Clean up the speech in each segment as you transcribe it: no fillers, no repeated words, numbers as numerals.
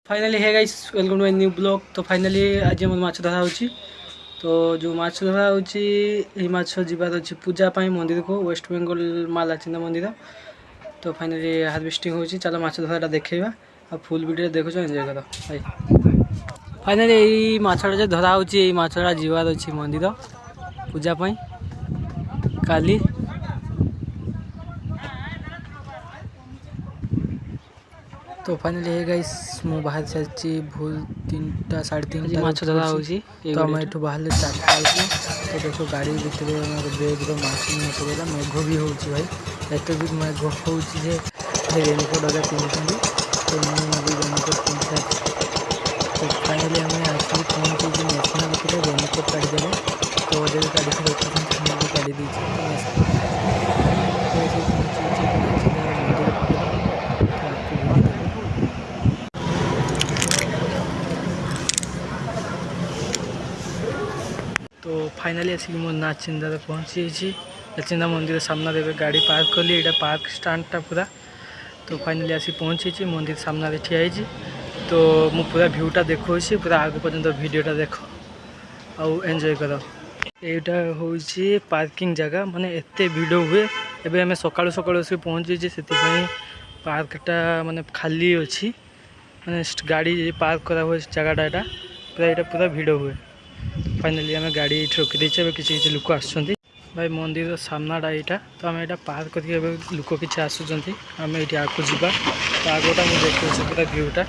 Finally hey guys welcome to my new blog. तो finally आज हम माछ धरा होची। तो जो माछ धरा होची ए माछ जीवार अछि पूजा पाई मंदिर को वेस्ट बेंगल मालाचिंदा मंदिर। तो फाइनाली हार्वेस्टिंग होची। चलो माछ धराटा देखैबा आ फुल वीडियो देखो एंजॉय करो भाई। फाइनाली ए माछटा जे धरा होची ए माछटा जीवार अछि मंदिर पूजा पाई काली। तो फाइनली है गाइस मु बाहर से भूल 3टा 3:30 माछ धरा होची। तो हम एठू बाहर 4टा तो देखो गाड़ी भीतर बैग रो माछ नसला मेघ भी होची भाई। एते भी मेघ होची जे रेनकोट अगर पिन्हछंदी तो मु भी रेनकोट पिन्हछे। तो फाइनली हमें आसी पहुंची जे नेशनल के रेनकोट काढी देले। तो जे काढी के रखछन हम भी काढी दी छी। तो ऐसे पहुंची छी मंदिर पाखरे। तो आपको वीडियो देखो। तो फाइनाली आसिक मो नाचिंदा पहुँची नाचिंदा मंदिर सामना देवे गाड़ी पार्क कली। यहाँ पार्क स्टैंडटा पूरा। तो फाइनाली आसी पहुँची मंदिर सामना ठिया होइछि। तो मु पूरा व्यूटा देखो पूरा आगे पर्यंत वीडियोटा देखो आउ एंजॉय करो। एटा होइछि पार्किंग जगह माने एते भिड़ हुए। एबे हमें सकाळु सकाळु से पहुँची से पार्कटा माने खाली अछि माने गाड़ी पार्क करा हुए जगहटा एटा पूरा भिड़ हुए। फाइनाली आम गाड़ी ये रखी देचे किसी लोक आसुँच भाई मंदिर सामनाटा यहाँ। तो आम यहाँ पार्क करके लोक किसी आसुँच आम ये आगे जावा। तो आगटा मुझे देखा पूरा भ्यूटा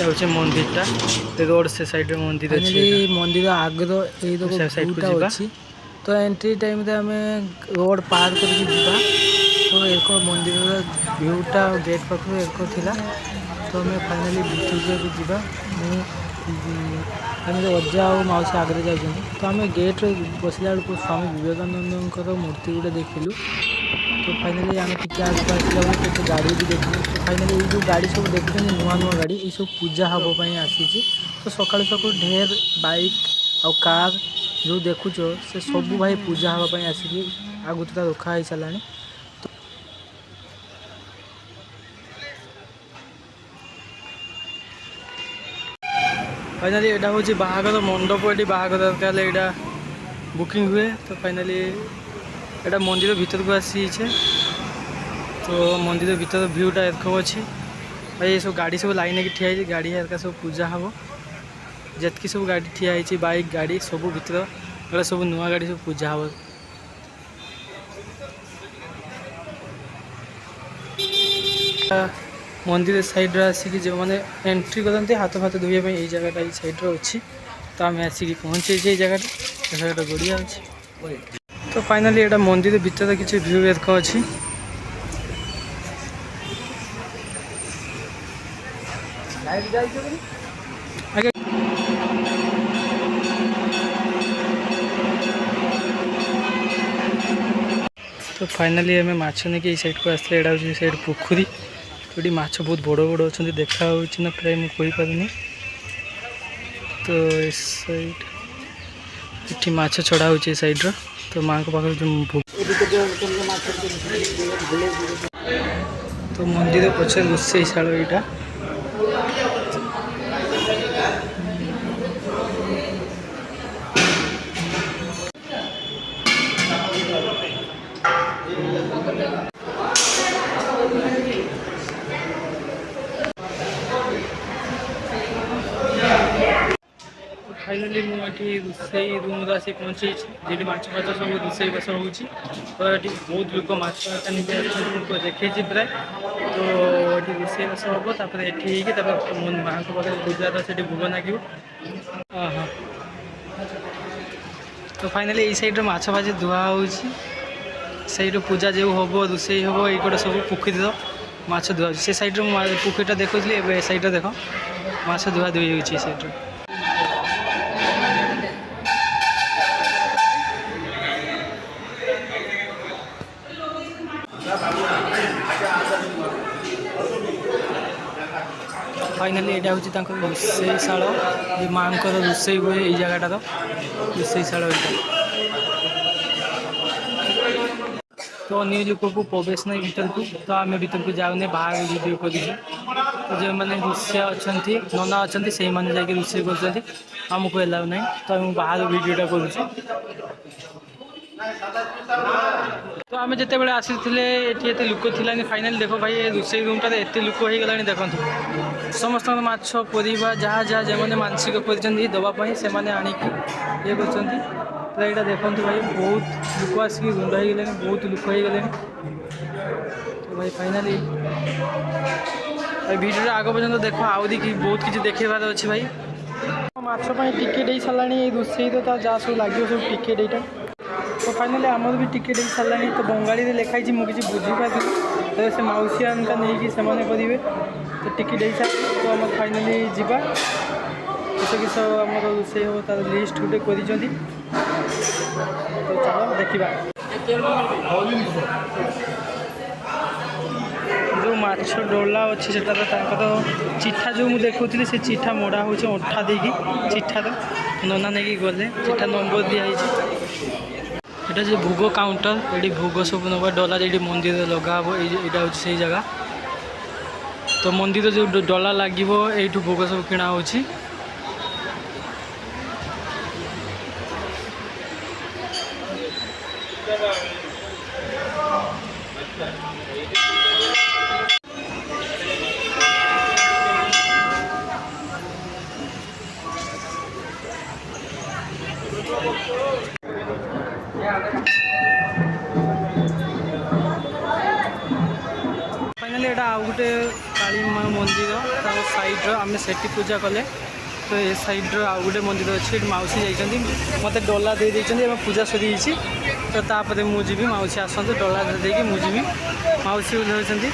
हूँ मंदिरटा रोड से साइड मंदिर अच्छी मंदिर आगे अच्छी। तो एंट्री टाइम रे आम रोड पार करके जावा। तो एक मंदिर भ्यूटा गेट पाखु एक थिला। तो हमें फाइनाली भितर जावा आम अजा और मौसी आगे जाऊँ। तो आम गेट बसला बेलू स्वामी विवेकानंद मूर्ति गोटे देखिलु। तो फाइनाली आम टिके आगे आसला तो गाड़ी भी देखिलु। तो फाइनाली ये जो गाड़ी सब देखते नुआ नुआ गाड़ी ये सब पूजा हाँपाई आसी। तो सकाल सकाल ढेर बाइक आउ कार जो देखुच से सब भाई पूजा हाँपाई आसिक आगुता रखाई सारा। फाइनाली यहाँ हूँ बाहागर मंडप ये बाहागर दरकार यहाँ बुकिंग हुए। तो फाइनाली यहाँ मंदिर भीतर को आसी। तो मंदिर भीतर भ्यूटा एरकम अच्छी भाई। ये सब गाड़ी सब लाइन की ठिया गाड़ी हरका सब पूजा हम जितकी सब गाड़ी ठिया है बाइक गाड़ी सब भीतर सब नुआ गाड़ी सब पूजा हम। मंदिर साइड आसिक जो मैंने एंट्री करते हाथ फाथ धोया ये जगहटा ये साइड अच्छी। तो आम आसिक पहुँचे जगहटा गड़िया अच्छी। तो फाइनाली यहाँ मंदिर भीतर किसी भ्यू एरकम अच्छी। तो फाइनाली आम माछ नहीं साइड को आसते यहाँ हूँ साइड पोखरी। तो ये माछ बहुत बड़ बड़ अच्छा देखा ना प्राय मुझे पारे। तो इस साइड ये माछ छड़ा हो साइड रो। तो माँ को पाखे जो तो मंदिर पछे रोषे शाल यहाँ। फाइनाली मुझे रोसे रूम आसी पहुँची जी माछ फाच सब रोसे बास हो। तो ये बहुत लोग माछ देखे प्राय। तो ये रोसे बास हम तापर ये माँ को पाखे पूजा से भोग लगे। हाँ तो फाइनाली ये साइड माछ फाच धुआ हो साइड पूजा जो हम रोसे हम ये सब पोखरी माछ धुआ से साइड पोखरीटा देखुली। साइड देख माछ धुआ धुई हो साइड। फाइनाली यहाँ हूँ रोसे शाल माँ रोसे हुए ये जगहटार रोसे शाल। तो अन्य लोक को प्रवेश नहीं भीतर को तो आम भीतर को जाऊने बाहर वीडियो कर तो जो मैंने रोषे अच्छा नना अच्छा से मैंने जाकि रोषे करमको एलाउ ना तो मुझे बाहर वीडियोटा करुँ तो आम जिते बड़े आसी ये लुक थी फाइनाल देख भाई रोषे रूमटा एत लुक हो गला देखो समस्त माछ परिवा जहाँ जहाँ जो मैंने मानसिक कर दवापाई से आणिकी ये कर यहाँ देखो भाई बहुत लुक आसिक गुंड हो गले बहुत लुक हो गले तो भाई फाइनाली वीडियो आग पर्यटन देख आउरी बहुत किसी देखेबार अच्छे भाई माछपाई टिकेट हो सारा रोषे तो जहाँ सब लगे सब टिकेट यहाँ तो फाइनाली आमर भी टिकेट हो सारा तो बंगाली लिखाई मुझे बुझीपारि तो से मौसी आनका नहीं कि से करेंगे तो टिकेट हो सारी तो आम फाइनाली जावा किस किस आम रोषे हम तार लिस्ट गोटे कर तो चलो देखा जो माछ डोला अच्छे से चिठा जो मुझे देखुली से चिठा मोड़ा हो अंठा देकी चिठार नना नहीं गले चिठा नंबर दिखाई यहाँ जो भोग काउंटर ये भोग सब नवा डला ये मंदिर लगा हे यहाँ हूँ से जगह तो मंदिर जो डला लगे यू भोग सब किणा हो फाइनाली यहाँ आउ गोटे काली माँ मंदिर साइड आम से पूजा कले तो ये साइड आउ गोटे मंदिर अच्छे मौसी जाइए मत डला दे पूजा सरी तो तापर मुझे मौसी आसतु डला देकी मुझे मौसी धरती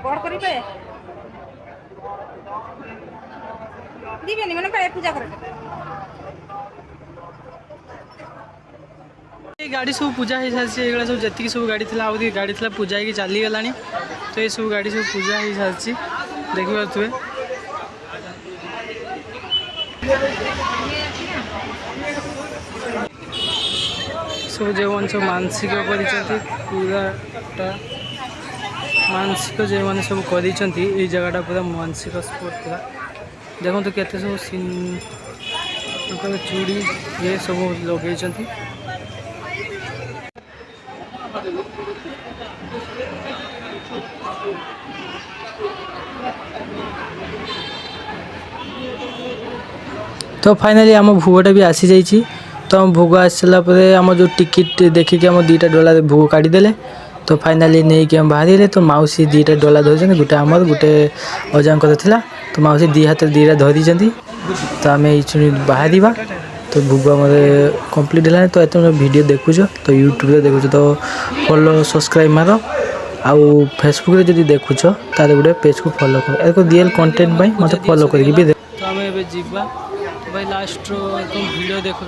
बड़ करेंगे दिवेनि मैंने पूजा कर गाड़ी सब पूजा हो सारी ये सब जी सब गाड़ी थी आउ गाड़ी थी पूजा हो चली गला तो ये सब गाड़ी सब पूजा हो सारी देखिपे सब जो मैंने सब मानसिक पूराटा मानसिक जो मैंने सब कर जगटा पूरा मानसिक स्पॉट पूरा देखो तो केते सब सीन चूड़ी ये सब लगे तो फाइनाली आम भोगटा भी आसी जाइए तो आम भोग आसला आम जो टिकेट देखिए आम दुईटा डला भोग काढ़ीदे तो फाइनाली नहीं कि हम बाहर तो मौसी दुईटा डला धरी गोटे आमर गोटे अजांकर था तो मौसी दी हाथ दीटा धरी तो आम ये बाहर तो भोग आम कम्प्लीट है तो एत वीडियो देखुच तो यूट्यूब देखुच तो फॉलो सब्सक्राइब मार आउ फेसबुक रे जदि देखुच तार गोटे पेज को फॉलो कर रियल कंटेंट मत फॉलो कर तो आम ए जीवा भाई लास्ट वीडियो देखो